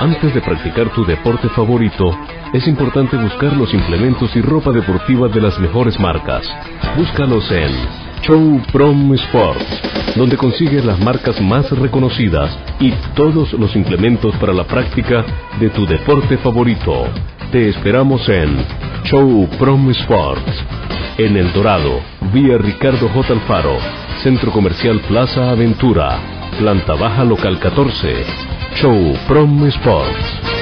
Antes de practicar tu deporte favorito, es importante buscar los implementos y ropa deportiva de las mejores marcas. Búscalos en Show Prom Sports, donde consigues las marcas más reconocidas y todos los implementos para la práctica de tu deporte favorito. Te esperamos en Show Prom Sports, en El Dorado, vía Ricardo J. Alfaro, Centro Comercial Plaza Aventura, planta baja local 14. Show Prom Sports.